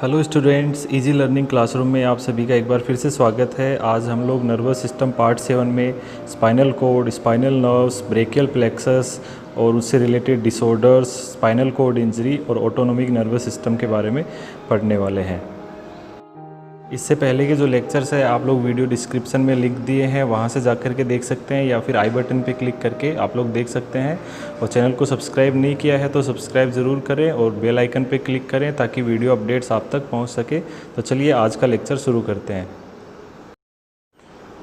Hello students, easy learning classroom में आप सभी का एक बार फिर से स्वागत है। आज हम लोग नर्वस सिस्टम पार्ट 7 में spinal cord, spinal nerves, brachial plexus और उससे related disorders, spinal cord injury और ऑटोनोमिक नर्वस सिस्टम के बारे में पढ़ने वाले हैं। इससे पहले के जो लेक्चर्स है आप लोग वीडियो डिस्क्रिप्शन में लिंक दिए हैं, वहाँ से जा कर के देख सकते हैं या फिर आई बटन पे क्लिक करके आप लोग देख सकते हैं। और चैनल को सब्सक्राइब नहीं किया है तो सब्सक्राइब ज़रूर करें और बेल आइकन पे क्लिक करें ताकि वीडियो अपडेट्स आप तक पहुँच सके। तो चलिए आज का लेक्चर शुरू करते हैं।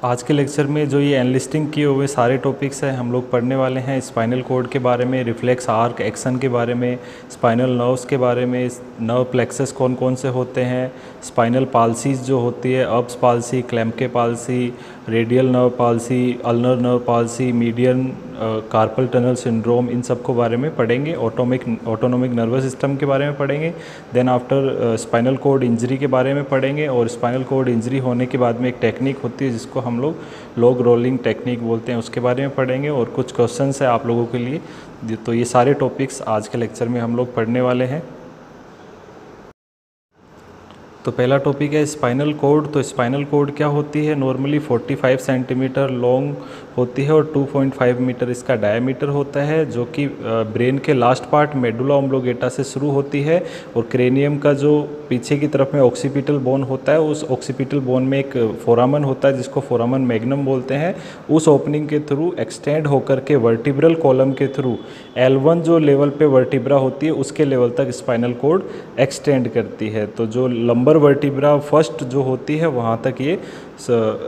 आज के लेक्चर में जो ये एनलिस्टिंग किए हुए सारे टॉपिक्स हैं हम लोग पढ़ने वाले हैं। स्पाइनल कोड के बारे में, रिफ्लेक्स आर्क एक्शन के बारे में, स्पाइनल नर्व्स के बारे में, नर्व प्लेक्सस कौन कौन से होते हैं, स्पाइनल पाल्सीज जो होती है, Erb's palsy, Klumpke palsy, radial nerve palsy, ulnar nerve palsy, median carpal tunnel syndrome, इन सब को बारे में पढ़ेंगे। ऑटोनोमिक नर्वस सिस्टम के बारे में पढ़ेंगे। Then after spinal cord injury के बारे में पढ़ेंगे। और स्पाइनल कोड इंजरी होने के बाद में एक टेक्निक होती है जिसको हम लोग लॉग रोलिंग टेक्निक बोलते हैं, उसके बारे में पढ़ेंगे। और कुछ क्वेश्चंस है आप लोगों के लिए। तो ये सारे टॉपिक्स आज के लेक्चर में हम लोग पढ़ने वाले हैं। तो पहला टॉपिक है स्पाइनल कोड। तो स्पाइनल कोड क्या होती है? नॉर्मली 45 सेंटीमीटर लॉन्ग होती है और 2.5 मीटर इसका डायमीटर होता है, जो कि ब्रेन के लास्ट पार्ट मेडुला ओब्लोंगेटा से शुरू होती है। और क्रेनियम का जो पीछे की तरफ में ऑक्सीपिटल बोन होता है, उस ऑक्सीपिटल बोन में एक फोरामन होता है जिसको फोरामन मैग्नम बोलते हैं। उस ओपनिंग के थ्रू एक्सटेंड होकर के वर्टिब्रल कॉलम के थ्रू L1 जो लेवल पे वर्टिब्रा होती है उसके लेवल तक स्पाइनल कोड एक्सटेंड करती है। तो जो लंबर वर्टिब्रा फर्स्ट जो होती है वहाँ तक ये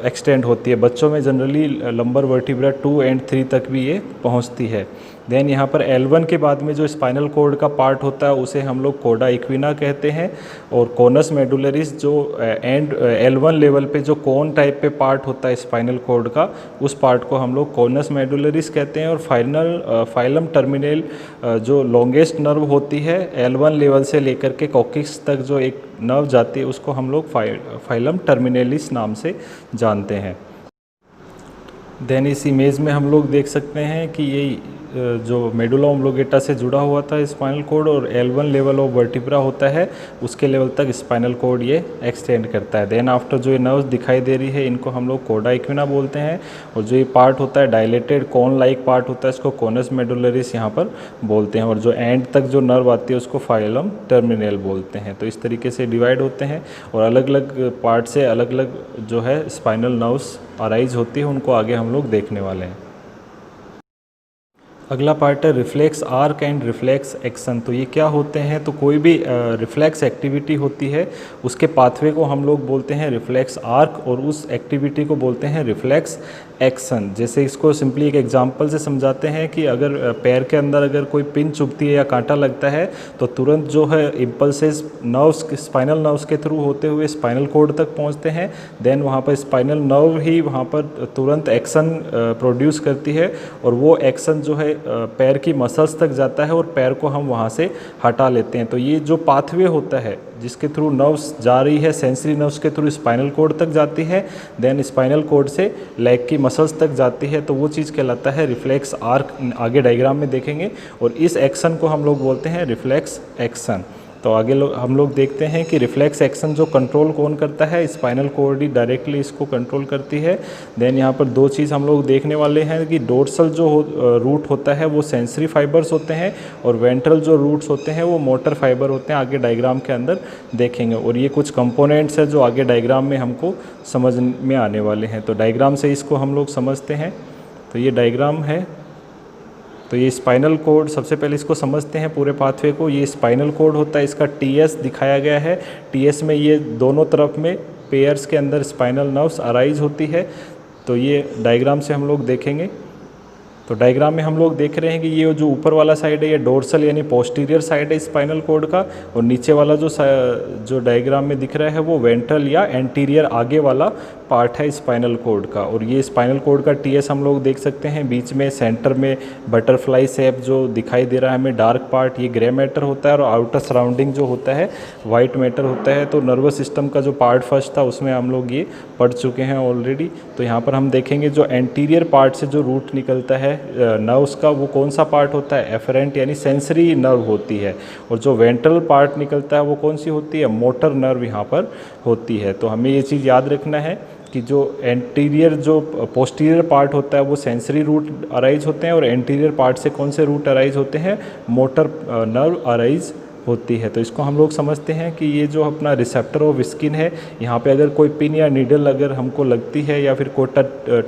एक्सटेंड होती है। बच्चों में जनरली लंबर वर्टिब्रा 2 और 3 तक भी ये पहुँचती है। देन यहाँ पर L1 के बाद में जो स्पाइनल कोड का पार्ट होता है उसे हम लोग कोडा इक्विना कहते हैं। और कोनस मेडुलरिस जो एंड L1 लेवल पे जो कोन टाइप पे पार्ट होता है स्पाइनल कोड का, उस पार्ट को हम लोग कोनस मेडुलरिस कहते हैं। और फाइलम टर्मिनल जो लॉन्गेस्ट नर्व होती है L1 लेवल से लेकर के कॉक्सिक्स तक जो एक नर्व जाती है उसको हम लोग फाइलम टर्मिनलिस नाम से जानते हैं। देन इस इमेज में हम लोग देख सकते हैं कि ये जो मेडुला ओब्लोंगेटा से जुड़ा हुआ था स्पाइनल कोड और L1 लेवल ऑफ वर्टिब्रा होता है उसके लेवल तक स्पाइनल कोड ये एक्सटेंड करता है। देन आफ्टर जो ये नर्व्स दिखाई दे रही है इनको हम लोग कोडा इक्विना बोलते हैं। और जो ये पार्ट होता है डायलेटेड कॉन लाइक पार्ट होता है इसको कोनस मेडुलरिस यहाँ पर बोलते हैं। और जो एंड तक जो नर्व आती है उसको फाइलम टर्मिनल बोलते हैं। तो इस तरीके से डिवाइड होते हैं और अलग अलग पार्ट से अलग अलग जो है स्पाइनल नर्व्स अराइज होती है, उनको आगे हम लोग देखने वाले हैं। अगला पार्ट है reflex arc and reflex action. तो ये क्या होते हैं? तो कोई भी रिफ्लेक्स एक्टिविटी होती है उसके पाथवे को हम लोग बोलते हैं रिफ्लेक्स आर्क और उस एक्टिविटी को बोलते हैं रिफ्लेक्स एक्शन। जैसे इसको सिंपली एक एग्जांपल से समझाते हैं कि अगर पैर के अंदर अगर कोई पिन चुभती है या कांटा लगता है तो तुरंत जो है इम्पल्सेस नर्व्स स्पाइनल नर्व्स के थ्रू होते हुए स्पाइनल कोड तक पहुंचते हैं। देन वहाँ पर स्पाइनल नर्व ही वहाँ पर तुरंत एक्शन प्रोड्यूस करती है और वो एक्शन जो है पैर की मसल्स तक जाता है और पैर को हम वहाँ से हटा लेते हैं। तो ये जो पाथवे होता है जिसके थ्रू नर्व्स जा रही है, सेंसरी नर्व्स के थ्रू स्पाइनल कोड तक जाती है, देन स्पाइनल कोड से लेग की मसल्स तक जाती है, तो वो चीज़ कहलाता है रिफ्लेक्स आर्क। आगे डायग्राम में देखेंगे। और इस एक्शन को हम लोग बोलते हैं रिफ्लेक्स एक्शन। तो आगे हम लोग देखते हैं कि रिफ्लेक्स एक्शन जो कंट्रोल कौन करता है, स्पाइनल कोड ही डायरेक्टली इसको कंट्रोल करती है। देन यहाँ पर दो चीज़ हम लोग देखने वाले हैं कि डोर्सल जो रूट होता है वो सेंसरी फाइबर्स होते हैं और वेंट्रल जो रूट्स होते हैं वो मोटर फाइबर होते हैं। आगे डायग्राम के अंदर देखेंगे। और ये कुछ कंपोनेंट्स है जो आगे डायग्राम में हमको समझ में आने वाले हैं। तो डायग्राम से इसको हम लोग समझते हैं। तो ये डायग्राम है। तो ये स्पाइनल कोड, सबसे पहले इसको समझते हैं पूरे पाथवे को। ये स्पाइनल कोड होता है, इसका TS दिखाया गया है। TS में ये दोनों तरफ में पेयर्स के अंदर स्पाइनल नर्व्स अराइज होती है। तो ये डायग्राम से हम लोग देखेंगे। तो डायग्राम में हम लोग देख रहे हैं कि ये जो ऊपर वाला साइड है ये डोर्सल यानी पोस्टीरियर साइड है स्पाइनल कोड का। और नीचे वाला जो डायग्राम में दिख रहा है वो वेंट्रल या एंटीरियर आगे वाला पार्ट है स्पाइनल कॉर्ड का। और ये स्पाइनल कॉर्ड का टीएस हम लोग देख सकते हैं, बीच में सेंटर में बटरफ्लाई शेप जो दिखाई दे रहा है हमें, डार्क पार्ट ये ग्रे मैटर होता है और आउटर सराउंडिंग जो होता है वाइट मैटर होता है। तो नर्वस सिस्टम का जो पार्ट फर्स्ट था उसमें हम लोग ये पढ़ चुके हैं ऑलरेडी। तो यहाँ पर हम देखेंगे जो एंटीरियर पार्ट से जो रूट निकलता है नर्व्स का, वो कौन सा पार्ट होता है, एफरेंट यानी सेंसरी नर्व होती है। और जो वेंट्रल पार्ट निकलता है वो कौन सी होती है, मोटर नर्व यहाँ पर होती है। तो हमें ये चीज़ याद रखना है कि जो एंटीरियर जो पोस्टीरियर पार्ट होता है वो सेंसरी रूट अराइज होते हैं, और एंटीरियर पार्ट से कौन से रूट अराइज होते हैं, मोटर नर्व अराइज होती है। तो इसको हम लोग समझते हैं कि ये जो अपना रिसेप्टर ऑफ स्किन है, यहाँ पे अगर कोई पिन या नीडल अगर हमको लगती है या फिर कोई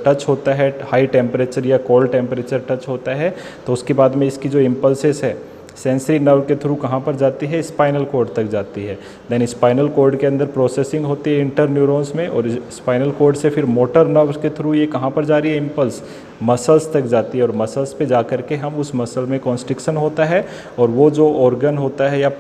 टच होता है, हाई टेम्परेचर या कोल्ड टेम्परेचर टच होता है, तो उसके बाद में इसकी जो इम्पल्सेस है सेंसरी नर्व के थ्रू कहाँ पर जाती है, स्पाइनल कॉर्ड तक जाती है। देन स्पाइनल कॉर्ड के अंदर प्रोसेसिंग होती है इंटर न्यूरॉन्स में, और स्पाइनल कॉर्ड से फिर मोटर नर्व्स के थ्रू ये कहाँ पर जा रही है, इम्पल्स मसल्स तक जाती है। और मसल्स पे जा कर के हम उस मसल में कॉन्स्ट्रिक्शन होता है, और वो जो ऑर्गन होता है या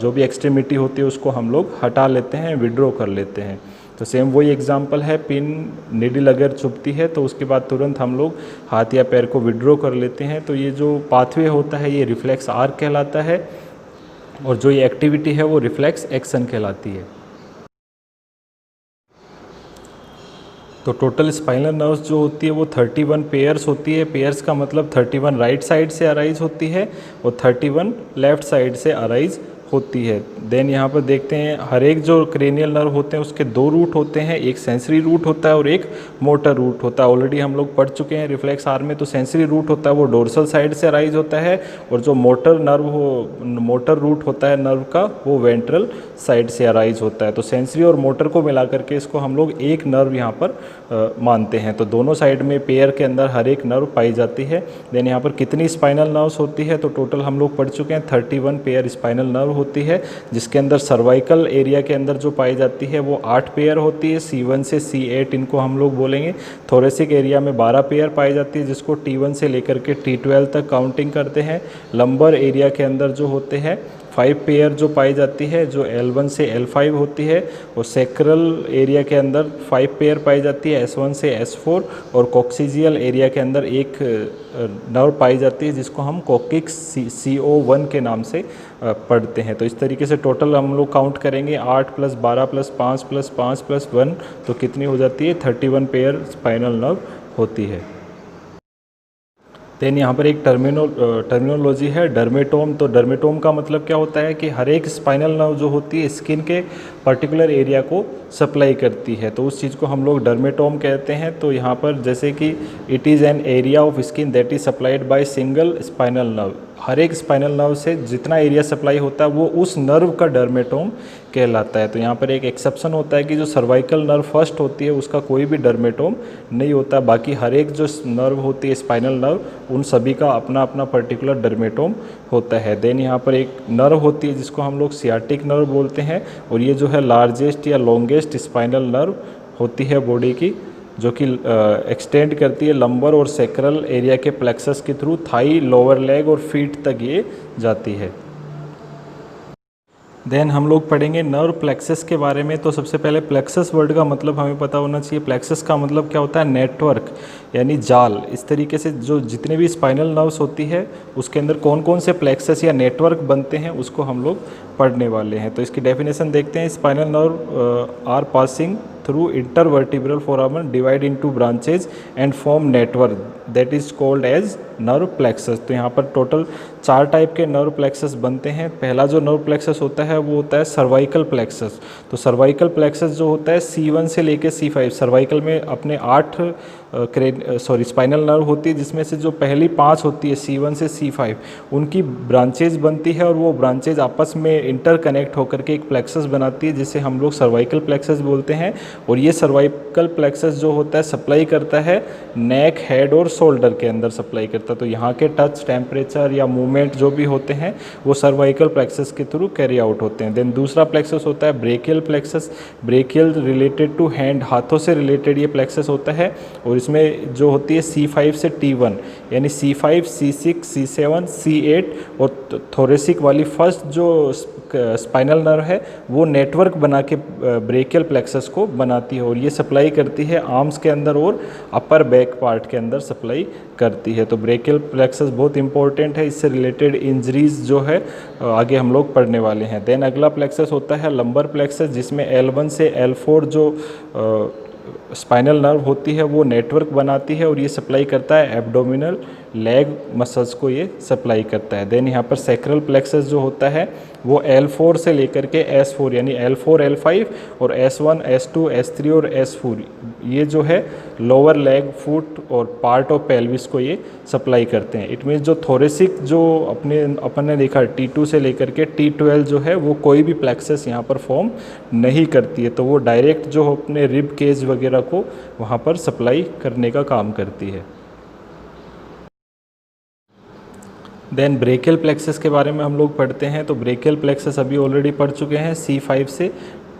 जो भी एक्सट्रीमिटी होती है उसको हम लोग हटा लेते हैं, विड्रॉ कर लेते हैं। तो सेम वही एग्जांपल है, पिन नीडल अगर चुभती है तो उसके बाद तुरंत हम लोग हाथ या पैर को विड्रॉ कर लेते हैं। तो ये जो पाथवे होता है ये रिफ्लेक्स आर्क कहलाता है, और जो ये एक्टिविटी है वो रिफ्लेक्स एक्शन कहलाती है। तो टोटल स्पाइनल नर्व्स जो होती है वो 31 पेयर्स होती है। पेयर्स का मतलब 31 राइट साइड से अराइज होती है और 31 लेफ्ट साइड से अराइज होती है। देन यहाँ पर देखते हैं हर एक जो क्रेनियल नर्व होते हैं उसके दो रूट होते हैं, एक सेंसरी रूट होता है और एक मोटर रूट होता है। ऑलरेडी हम लोग पढ़ चुके हैं रिफ्लेक्स आर्म में। तो सेंसरी रूट होता है वो डोर्सल साइड से अराइज होता है, और जो मोटर रूट होता है नर्व का वो वेंट्रल साइड से अराइज होता है। तो सेंसरी और मोटर को मिला करके इसको हम लोग एक नर्व यहाँ पर मानते हैं। तो दोनों साइड में पेयर के अंदर हर एक नर्व पाई जाती है। देन यहाँ पर कितनी स्पाइनल नर्व्स होती है, तो टोटल हम लोग पढ़ चुके हैं 31 पेयर स्पाइनल नर्व होती है, जिसके अंदर सर्वाइकल एरिया के अंदर जो पाई जाती है वो 8 पेयर होती है, C1 से C8 इनको हम लोग बोलेंगे। थोरेसिक एरिया में 12 पेयर पाई जाती है, जिसको T1 से लेकर के T12 तक काउंटिंग करते हैं। लंबर एरिया के अंदर जो होते हैं 5 पेयर जो पाई जाती है, जो L1 से L5 होती है। और सेक्रल एरिया के अंदर 5 पेयर पाई जाती है, S1 से S4। और कॉक्सिजियल एरिया के अंदर एक नर्व पाई जाती है जिसको हम कोकिक्स CO1 के नाम से पढ़ते हैं। तो इस तरीके से टोटल हम लोग काउंट करेंगे 8 + 12 + 5 + 5 + 1, तो कितनी हो जाती है, 31 पेयर स्पाइनल नर्व होती है। देन यहाँ पर एक टर्मिनोलॉजी है डर्मेटोम। तो डर्मेटोम का मतलब क्या होता है कि हर एक स्पाइनल नर्व जो होती है स्किन के पर्टिकुलर एरिया को सप्लाई करती है, तो उस चीज़ को हम लोग डर्मेटोम कहते हैं। तो यहाँ पर जैसे कि it is an area of skin that is supplied by single spinal nerve. हर एक स्पाइनल नर्व से जितना एरिया सप्लाई होता है वो उस नर्व का डर्मेटोम कहलाता है। तो यहाँ पर एक एक्सेप्शन होता है कि जो सर्वाइकल नर्व फर्स्ट होती है उसका कोई भी डर्मेटोम नहीं होता, बाकी हर एक जो नर्व होती है स्पाइनल नर्व उन सभी का अपना अपना पर्टिकुलर डर्मेटोम होता है। देन यहाँ पर एक नर्व होती है जिसको हम लोग सियाटिक नर्व बोलते हैं, और ये जो है लार्जेस्ट या लॉन्गेस्ट स्पाइनल नर्व होती है बॉडी की, जो कि एक्सटेंड करती है लंबर और सेक्रल एरिया के प्लेक्सस के थ्रू थाई, लोअर लेग और फीट तक ये जाती है। देन हम लोग पढ़ेंगे नर्व प्लेक्सस के बारे में। तो सबसे पहले प्लेक्सस वर्ड का मतलब हमें पता होना चाहिए। प्लेक्सस का मतलब क्या होता है, नेटवर्क यानी जाल। इस तरीके से जो जितने भी स्पाइनल नर्व्स होती है उसके अंदर कौन कौन से प्लेक्सस या नेटवर्क बनते हैं उसको हम लोग पढ़ने वाले हैं। तो इसकी डेफिनेशन देखते हैं। Spinal nerve are passing through intervertebral foramen divide into branches and form network that is called as nerve plexus. तो यहाँ पर टोटल 4 टाइप के नर्व प्लेक्सस बनते हैं। पहला जो नर्व प्लेक्सस होता है वो होता है सर्वाइकल प्लेक्सस। तो सर्वाइकल प्लेक्सस जो होता है C1 से लेके C5, सर्वाइकल में अपने 8 स्पाइनल नर्व होती है, जिसमें से जो पहली 5 होती है C1 से C5 उनकी ब्रांचेज बनती है, और वो ब्रांचेज आपस में इंटरकनेक्ट होकर के एक प्लेक्सस बनाती है जिसे हम लोग सर्वाइकल प्लेक्सस बोलते हैं। और ये सर्वाइकल प्लेक्सस जो होता है सप्लाई करता है नेक, हेड और शोल्डर के अंदर सप्लाई करता है। तो यहाँ के टच, टेम्परेचर या मूवमेंट जो भी होते हैं वो सर्वाइकल प्लेक्सस के थ्रू कैरी आउट होते हैं। देन दूसरा प्लेक्सस होता है brachial plexus. Brachial related to hand, हाथों से रिलेटेड ये प्लेक्सस होता है, और इसमें जो होती है C5 से T1 यानी C5, C6, C7, C8 और थोरेसिक वाली फर्स्ट जो स्पाइनल नर्व है वो नेटवर्क बना के ब्रेकियल प्लेक्सस को बनाती है और ये सप्लाई करती है आर्म्स के अंदर और अपर बैक पार्ट के अंदर सप्लाई करती है। तो ब्रेकियल प्लेक्सस बहुत इंपॉर्टेंट है, इससे रिलेटेड इंजरीज जो है आगे हम लोग पढ़ने वाले हैं। देन अगला प्लेक्सस होता है लंबर प्लेक्सस, जिसमें L1 से L4 जो स्पाइनल नर्व होती है वो नेटवर्क बनाती है और ये सप्लाई करता है एब्डोमिनल लेग मसल्स को, ये सप्लाई करता है। देन यहाँ पर सैक्रल प्लेक्सस जो होता है वो L4 से लेकर के S4 यानी L4, L5 और S1, S2, S3 और S4 ये जो है लोअर लेग, फुट और पार्ट ऑफ पेल्विस को ये सप्लाई करते हैं। इट मीन्स जो थोरेसिक जो अपन ने देखा T2 से लेकर के T12 जो है वो कोई भी प्लेक्सस यहाँ पर फॉर्म नहीं करती है, तो वो डायरेक्ट जो अपने रिब केज वगैरह को वहाँ पर सप्लाई करने का काम करती है। देन ब्रेकियल प्लेक्सस के बारे में हम लोग पढ़ते हैं। तो ब्रेकियल प्लेक्सस अभी ऑलरेडी पढ़ चुके हैं C5 से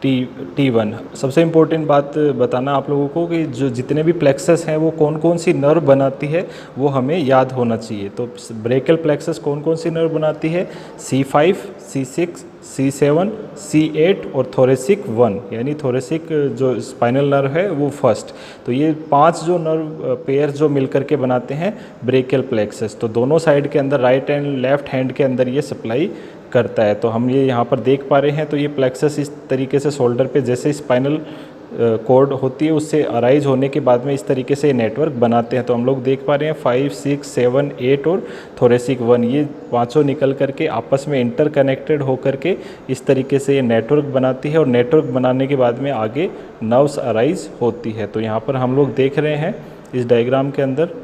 T1। सबसे इम्पोर्टेंट बात बताना आप लोगों को कि जो जितने भी प्लेक्सस हैं वो कौन कौन सी नर्व बनाती है वो हमें याद होना चाहिए। तो ब्रेकियल प्लेक्सस कौन कौन सी नर्व बनाती है? C5, C6, C7, C8 और थोरेसिक 1 यानी थोरेसिक जो स्पाइनल नर्व है वो फर्स्ट। तो ये 5 जो नर्व पेयर जो मिलकर के बनाते हैं ब्रेकियल प्लेक्सस। तो दोनों साइड के अंदर राइट एंड लेफ्ट हैंड के अंदर ये सप्लाई करता है। तो हम ये यहाँ पर देख पा रहे हैं। तो ये प्लेक्सस इस तरीके से शोल्डर पे जैसे स्पाइनल कॉर्ड होती है उससे अराइज होने के बाद में इस तरीके से नेटवर्क बनाते हैं। तो हम लोग देख पा रहे हैं 5, 6, 7, 8 और थोरेसिक 1 ये पांचों निकल करके आपस में इंटरकनेक्टेड होकर के इस तरीके से ये नेटवर्क बनाती है और नेटवर्क बनाने के बाद में आगे नर्व्स अराइज होती है। तो यहाँ पर हम लोग देख रहे हैं इस डायग्राम के अंदर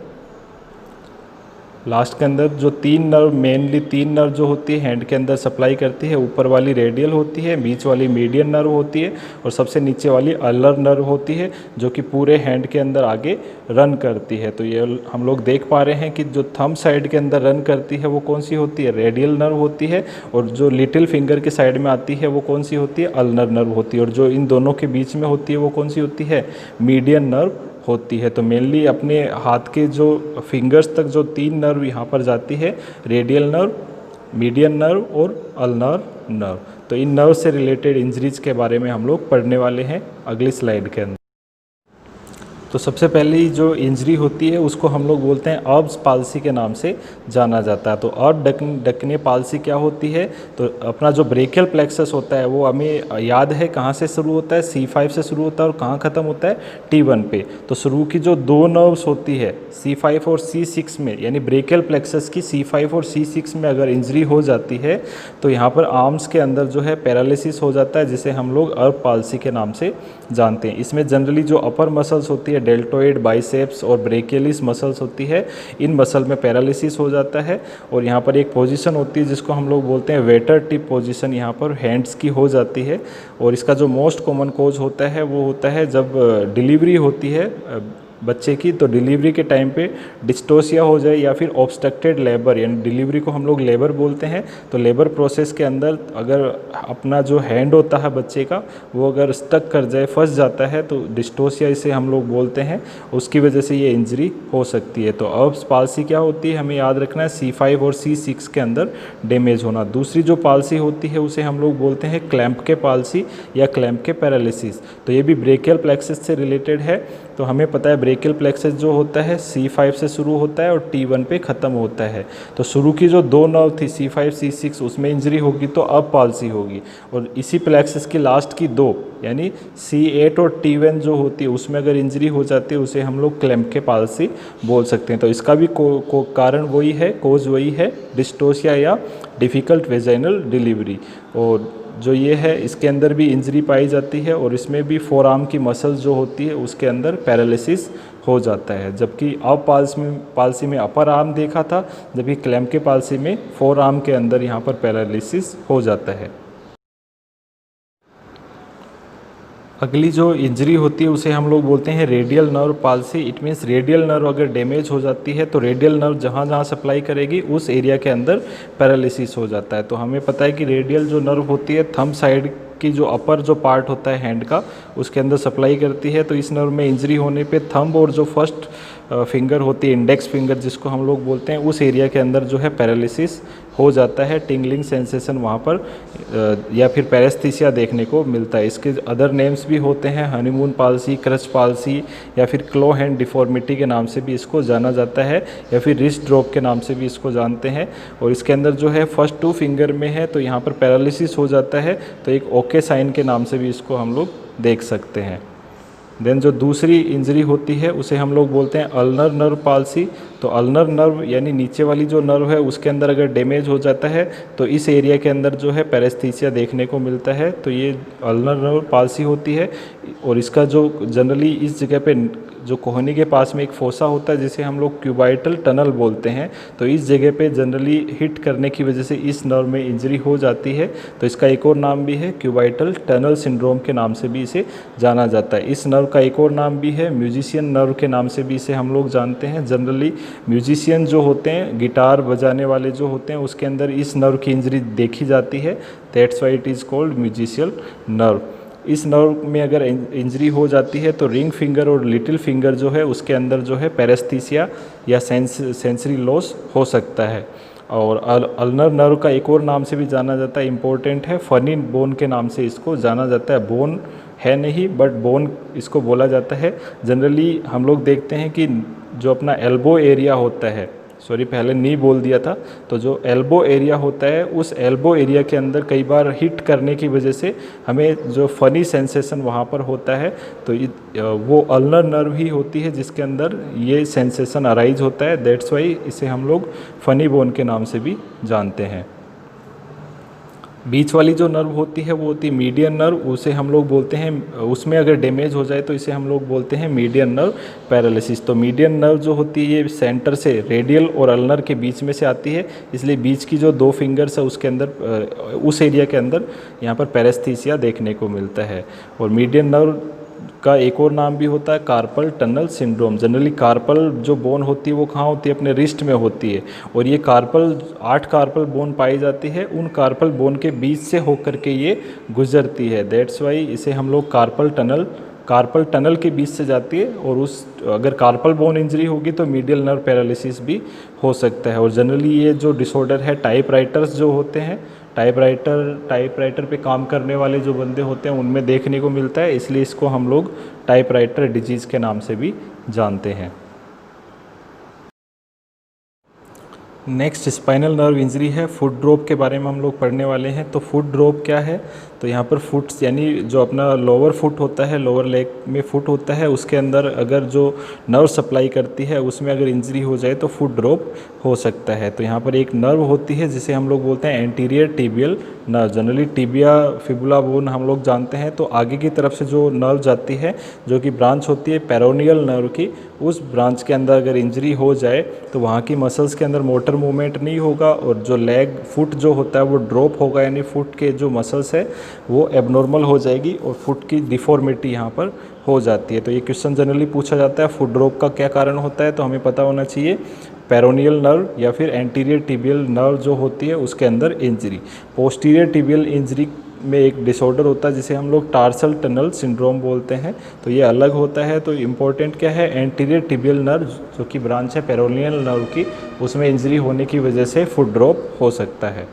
लास्ट के अंदर जो मेनली तीन नर्व जो होती है हैंड के अंदर सप्लाई करती है। ऊपर वाली रेडियल होती है, बीच वाली मीडियन नर्व होती है और सबसे नीचे वाली अल्नर नर्व होती है जो कि पूरे हैंड के अंदर आगे रन करती है। तो ये हम लोग देख पा रहे हैं कि जो थंब साइड के अंदर रन करती है वो कौन सी होती है? रेडियल नर्व होती है। और जो लिटिल फिंगर के साइड में आती है वो कौन सी होती है? अल्नर नर्व होती है। और जो इन दोनों के बीच में होती है वो कौन सी होती है? मीडियन नर्व होती है। तो मेनली अपने हाथ के जो फिंगर्स तक जो 3 नर्व यहाँ पर जाती है, रेडियल नर्व, मीडियन नर्व और अल्नर नर्व। तो इन नर्व से रिलेटेड इंजरीज के बारे में हम लोग पढ़ने वाले हैं अगली स्लाइड के अंदर। तो सबसे पहली जो इंजरी होती है उसको हम लोग बोलते हैं अर्ब्स पाल्सी के नाम से जाना जाता है। तो अर्ब डकने पाल्सी क्या होती है? तो अपना जो ब्रेकियल प्लेक्सस होता है वो हमें याद है कहाँ से शुरू होता है? C5 से शुरू होता है और कहाँ ख़त्म होता है? T1 पे। तो शुरू की जो 2 नर्व्स होती है C5 और C6 में यानी ब्रेकियल प्लेक्सस की C5 और C6 में अगर इंजरी हो जाती है तो यहाँ पर आर्म्स के अंदर जो है पैरालिसिस हो जाता है, जिसे हम लोग अर्ब पाल्सी के नाम से जानते हैं। इसमें जनरली जो अपर मसल्स होती है डेल्टोइड, बाइसेप्स और ब्रेकियलिस मसल्स होती है, इन मसल में पैरालिसिस हो जाता है। और यहाँ पर एक पोजीशन होती है जिसको हम लोग बोलते हैं वेटर टिप पोजीशन, यहाँ पर हैंड्स की हो जाती है। और इसका जो मोस्ट कॉमन कॉज होता है वो होता है जब डिलीवरी होती है बच्चे की, तो डिलीवरी के टाइम पे डिस्टोसिया हो जाए या फिर ऑब्स्ट्रक्टेड लेबर, यानी डिलीवरी को हम लोग लेबर बोलते हैं। तो लेबर प्रोसेस के अंदर अगर अपना जो हैंड होता है बच्चे का वो अगर स्टक कर जाए, फंस जाता है, तो डिस्टोसिया इसे हम लोग बोलते हैं। उसकी वजह से ये इंजरी हो सकती है। तो अर्ब्स पाल्सी क्या होती है हमें याद रखना है, C5 और C6 के अंदर डैमेज होना। दूसरी जो पाल्सी होती है उसे हम लोग बोलते हैं क्लैंप के पाल्सी या क्लैंप के पैरालिसिस। तो ये भी ब्रेकियल प्लेक्सस से रिलेटेड है। तो हमें पता है ब्रेकियल प्लेक्सस जो होता है C5 से शुरू होता है और T1 पे ख़त्म होता है। तो शुरू की जो 2 नर्व थी C5, C6 उसमें इंजरी होगी तो अब पाल्सी होगी। और इसी प्लेक्सस की लास्ट की 2 यानी C8 और T1 जो होती है उसमें अगर इंजरी हो जाती है उसे हम लोग क्लैंप के पाल्सी बोल सकते हैं। तो इसका भी कारण वही है, कोज वही है, डिस्टोसिया या डिफ़िकल्ट वेजाइनल डिलीवरी। और जो ये है इसके अंदर भी इंजरी पाई जाती है और इसमें भी फोर आर्म की मसल्स जो होती है उसके अंदर पैरालिसिस हो जाता है। जबकि अब पाल्सी में अपर आर्म देखा था, जबकि क्लैंप के पाल्सी में फोर आर्म के अंदर यहाँ पर पैरालिसिस हो जाता है। अगली जो इंजरी होती है उसे हम लोग बोलते हैं radial nerve palsy. It means radial nerve अगर डैमेज हो जाती है तो रेडियल नर्व जहाँ जहाँ सप्लाई करेगी उस एरिया के अंदर पैरालिसिस हो जाता है। तो हमें पता है कि रेडियल जो नर्व होती है थंब साइड की जो अपर जो पार्ट होता है हैंड का उसके अंदर सप्लाई करती है। तो इस नर्व में इंजरी होने पे थंब और जो फर्स्ट फिंगर होती है इंडेक्स फिंगर जिसको हम लोग बोलते हैं उस एरिया के अंदर जो है पैरालिसिस हो जाता है। टिंगलिंग सेंसेशन वहाँ पर या फिर पैरेस्थीसिया देखने को मिलता है। इसके अदर नेम्स भी होते हैं, हनीमून पाल्सी, क्रच पाल्सी या फिर क्लो हैंड डिफॉर्मिटी के नाम से भी इसको जाना जाता है, या फिर रिस्ट ड्रॉप के नाम से भी इसको जानते हैं। और इसके अंदर जो है फर्स्ट 2 फिंगर में है तो यहाँ पर पैरालिसिस हो जाता है, तो एक ओके साइन के नाम से भी इसको हम लोग देख सकते हैं। देन जो दूसरी इंजरी होती है उसे हम लोग बोलते हैं अल्नर नर्व पाल्सी। तो अल्नर नर्व यानी नीचे वाली जो नर्व है उसके अंदर अगर डैमेज हो जाता है तो इस एरिया के अंदर जो है पैरेस्थीसिया देखने को मिलता है। तो ये अल्नर नर्व पाल्सी होती है। और इसका जो जनरली इस जगह पे जो कोहनी के पास में एक फोसा होता है जिसे हम लोग क्यूबाइटल टनल बोलते हैं, तो इस जगह पे जनरली हिट करने की वजह से इस नर्व में इंजरी हो जाती है। तो इसका एक और नाम भी है क्यूबाइटल टनल सिंड्रोम के नाम से भी इसे जाना जाता है। इस नर्व का एक और नाम भी है म्यूजिशियन नर्व के नाम से भी इसे हम लोग जानते हैं। जनरली म्यूजिशियन जो होते हैं, गिटार बजाने वाले जो होते हैं, उसके अंदर इस नर्व की इंजरी देखी जाती है। That's why it is called musician's nerve. इस नर्व में अगर इंजरी हो जाती है तो रिंग फिंगर और लिटिल फिंगर जो है उसके अंदर जो है पैरेस्थीसिया या सेंसरी लॉस हो सकता है। और अल्नर नर्व का एक और नाम से भी जाना जाता है, इम्पोर्टेंट है, फनी बोन के नाम से इसको जाना जाता है। बोन है नहीं बट बोन इसको बोला जाता है। जनरली हम लोग देखते हैं कि जो अपना एल्बो एरिया होता है, सॉरी पहले नी बोल दिया था, तो जो एल्बो एरिया होता है उस एल्बो एरिया के अंदर कई बार हिट करने की वजह से हमें जो फनी सेंसेशन वहाँ पर होता है तो वो अल्नर नर्व ही होती है जिसके अंदर ये सेंसेशन अराइज होता है। दैट्स वाई इसे हम लोग फनी बोन के नाम से भी जानते हैं। बीच वाली जो नर्व होती है वो होती है मीडियन नर्व, उसे हम लोग बोलते हैं, उसमें अगर डैमेज हो जाए तो इसे हम लोग बोलते हैं मीडियन नर्व पैरालिसिस। तो मीडियन नर्व जो होती है ये सेंटर से रेडियल और अल्नर के बीच में से आती है, इसलिए बीच की जो 2 फिंगर्स है उसके अंदर उस एरिया के अंदर यहाँ पर पैरेस्थीसिया देखने को मिलता है। और मीडियन नर्व का एक और नाम भी होता है carpal tunnel syndrome. Generally carpal जो बोन होती है वो कहाँ होती है, अपने रिस्ट में होती है। और ये कार्पल 8 कार्पल बोन पाई जाती है, उन कार्पल बोन के बीच से होकर के ये गुजरती है। दैट्स वाई इसे हम लोग कार्पल टनल के बीच से जाती है। और उस अगर कार्पल बोन इंजरी होगी तो मीडियल नर्व पैरालिसिस भी हो सकता है। और जनरली ये जो डिसऑर्डर है टाइपराइटर्स जो होते हैं, टाइपराइटर पे काम करने वाले जो बंदे होते हैं उनमें देखने को मिलता है, इसलिए इसको हम लोग टाइपराइटर डिजीज़ के नाम से भी जानते हैं। नेक्स्ट स्पाइनल नर्व इंजरी है, फुट ड्रॉप के बारे में हम लोग पढ़ने वाले हैं। तो फुट ड्रॉप क्या है, तो यहाँ पर फुट यानी जो अपना लोअर फुट होता है, लोअर लेग में फुट होता है, उसके अंदर अगर जो नर्व सप्लाई करती है उसमें अगर इंजरी हो जाए तो फुट ड्रॉप हो सकता है। तो यहाँ पर एक नर्व होती है जिसे हम लोग बोलते हैं anterior tibial nerve. Generally tibia fibula bone हम लोग जानते हैं। तो आगे की तरफ से जो नर्व जाती है जो कि ब्रांच होती है पेरोनियल नर्व की, उस ब्रांच के अंदर अगर इंजरी हो जाए तो वहाँ की मसल्स के अंदर मोटर मूवमेंट नहीं होगा और जो लेग फुट जो होता है वो ड्रॉप होगा, यानी फुट के जो मसल्स है वो एबनॉर्मल हो जाएगी और फुट की डिफॉर्मिटी यहाँ पर हो जाती है। तो ये क्वेश्चन जनरली पूछा जाता है फुट ड्रॉप का क्या कारण होता है, तो हमें पता होना चाहिए पेरोनियल नर्व या फिर एंटीरियर टिबियल नर्व जो होती है उसके अंदर इंजरी। पोस्टीरियर टिबियल इंजरी में एक डिसऑर्डर होता है जिसे हम लोग टार्सल टनल सिंड्रोम बोलते हैं, तो ये अलग होता है। तो इम्पोर्टेंट क्या है, एंटीरियर टिबियल नर्व जो कि ब्रांच है पेरोनियल नर्व की, उसमें इंजरी होने की वजह से फुट ड्रॉप हो सकता है।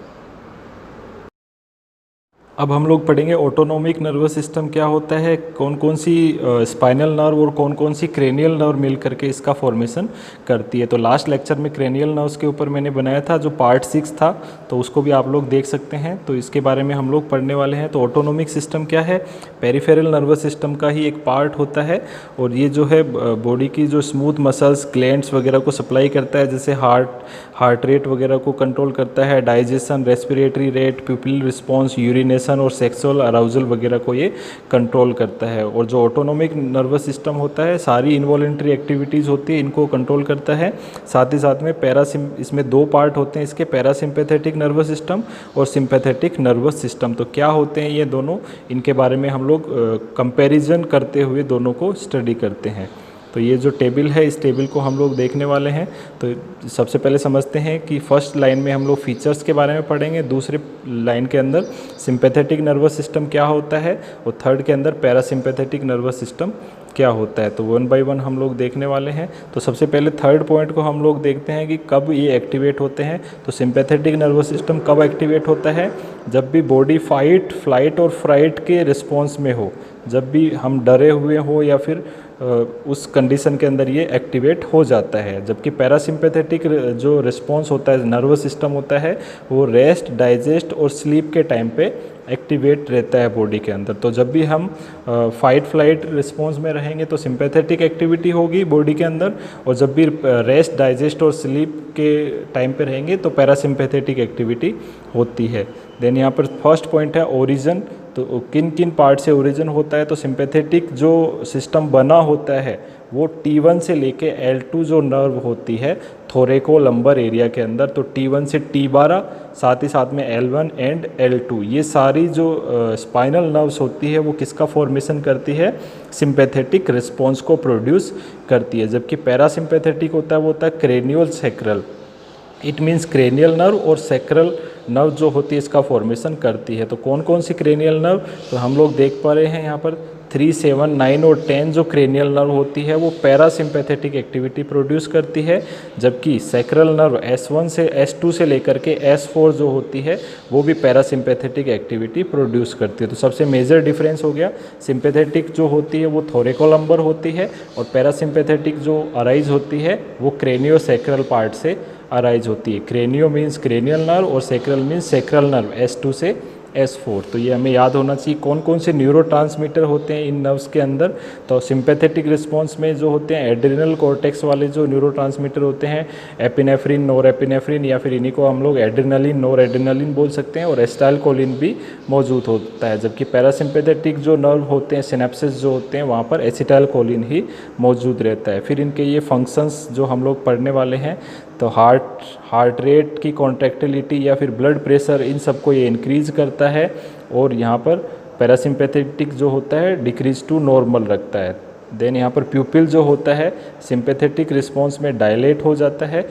अब हम लोग पढ़ेंगे ऑटोनोमिक नर्वस सिस्टम क्या होता है, कौन कौन सी स्पाइनल नर्व और कौन कौन सी क्रेनियल नर्व मिल करके इसका फॉर्मेशन करती है। तो लास्ट लेक्चर में क्रेनियल नर्व्स के ऊपर मैंने बनाया था जो पार्ट 6 था, तो उसको भी आप लोग देख सकते हैं। तो इसके बारे में हम लोग पढ़ने वाले हैं। तो ऑटोनोमिक सिस्टम क्या है, पेरिफेरल नर्वस सिस्टम का ही एक पार्ट होता है और ये जो है बॉडी की जो स्मूथ मसल्स ग्लैंड्स वगैरह को सप्लाई करता है, जैसे हार्ट रेट वगैरह को कंट्रोल करता है, digestion, respiratory rate, pupil response, urination ignition और सेक्सुअल अराउजल वगैरह को ये कंट्रोल करता है। और जो ऑटोनोमिक नर्वस सिस्टम होता है, सारी इन्वॉलेंट्री एक्टिविटीज़ होती है इनको कंट्रोल करता है। साथ ही साथ में इसमें दो पार्ट होते हैं इसके, पैरासिम्पैथेटिक नर्वस सिस्टम और सिंपैथेटिक नर्वस सिस्टम। तो क्या होते हैं ये दोनों, इनके बारे में हम लोग कंपैरिजन करते हुए दोनों को स्टडी करते हैं। तो ये जो टेबल है, इस टेबल को हम लोग देखने वाले हैं। तो सबसे पहले समझते हैं कि फर्स्ट लाइन में हम लोग फीचर्स के बारे में पढ़ेंगे, दूसरे लाइन के अंदर सिंपैथेटिक नर्वस सिस्टम क्या होता है, और थर्ड के अंदर पैरासिम्पैथेटिक नर्वस सिस्टम क्या होता है। तो वन बाय वन हम लोग देखने वाले हैं। तो सबसे पहले थर्ड पॉइंट को हम लोग देखते हैं कि कब ये एक्टिवेट होते हैं। तो सिंपैथेटिक नर्वस सिस्टम कब एक्टिवेट होता है, जब भी बॉडी फाइट, फ्लाइट और फ्राइट के रिस्पॉन्स में हो, जब भी हम डरे हुए हो या फिर उस कंडीशन के अंदर ये एक्टिवेट हो जाता है। जबकि पैरासिम्पैथेटिक जो रिस्पॉन्स होता है, नर्वस सिस्टम होता है, वो रेस्ट, डाइजेस्ट और स्लीप के टाइम पे एक्टिवेट रहता है बॉडी के अंदर। तो जब भी हम फाइट फ्लाइट रिस्पॉन्स में रहेंगे तो सिंपैथेटिक एक्टिविटी होगी बॉडी के अंदर, और जब भी रेस्ट, डाइजेस्ट और स्लीप के टाइम पे रहेंगे तो पैरासिम्पैथेटिक एक्टिविटी होती है। देन यहाँ पर फर्स्ट पॉइंट है ओरिजिन। तो किन किन पार्ट से ओरिजिन होता है, तो सिंपैथेटिक जो सिस्टम बना होता है वो T1 से लेके L2 जो नर्व होती है थोरेको लंबर एरिया के अंदर, तो T1 से T12, साथ ही साथ में L1 एंड L2, ये सारी जो स्पाइनल नर्व्स होती है वो किसका फॉर्मेशन करती है, सिंपैथेटिक रिस्पॉन्स को प्रोड्यूस करती है। जबकि पैरासिम्पैथेटिक होता है वो होता है cranial sacral, it means cranial nerve और सैक्रल नर्व जो होती है इसका फॉर्मेशन करती है। तो कौन कौन सी क्रेनियल नर्व, तो हम लोग देख पा रहे हैं यहाँ पर 3, 7, 9 और 10 जो क्रेनियल नर्व होती है वो पैरासिम्पैथेटिक एक्टिविटी प्रोड्यूस करती है। जबकि सैक्रल नर्व S1 से S2 से लेकर के S4 जो होती है वो भी पैरासिम्पैथेटिक एक्टिविटी प्रोड्यूस करती है। तो सबसे मेजर डिफरेंस हो गया, सिंपैथेटिक जो होती है वो थोरेकोलम्बर होती है, और पैरासिम्पैथेटिक जो अराइज होती है वो क्रेनियो सैक्रल पार्ट से अराइज होती है। क्रेनियो मीन्स क्रेनियल नर्व और sacral means sacral nerve S2 से S4। तो ये हमें याद होना चाहिए कौन कौन से न्यूरोट्रांसमीटर होते हैं इन नर्व्स के अंदर। तो सिंपैथेटिक रिस्पॉन्स में जो होते हैं एड्रिनल कॉर्टेक्स वाले जो न्यूरोट्रांसमीटर होते हैं, एपिनेफ्रिन, नोरेपिनेफ्रिन, या फिर इन्हीं को हम लोग एड्रिनलिन, नोरेड्रिनलिन बोल सकते हैं, और एसिटाइलकोलिन भी मौजूद होता है। जबकि पैरासिम्पैथेटिक जो नर्व होते हैं, सिनेप्सिस जो होते हैं, वहाँ पर एसिटाइलकोलिन ही मौजूद रहता है। फिर इनके ये फंक्शंस जो हम लोग पढ़ने वाले हैं, तो हार्ट रेट की कॉन्ट्रैक्टिलिटी या फिर ब्लड प्रेशर, इन सबको ये इंक्रीज़ करता है। और यहाँ पर पैरासिम्पैथेटिक जो होता है डिक्रीज टू नॉर्मल रखता है। देन यहाँ पर प्यूपिल जो होता है सिंपैथेटिक रिस्पॉन्स में डायलेट हो जाता है।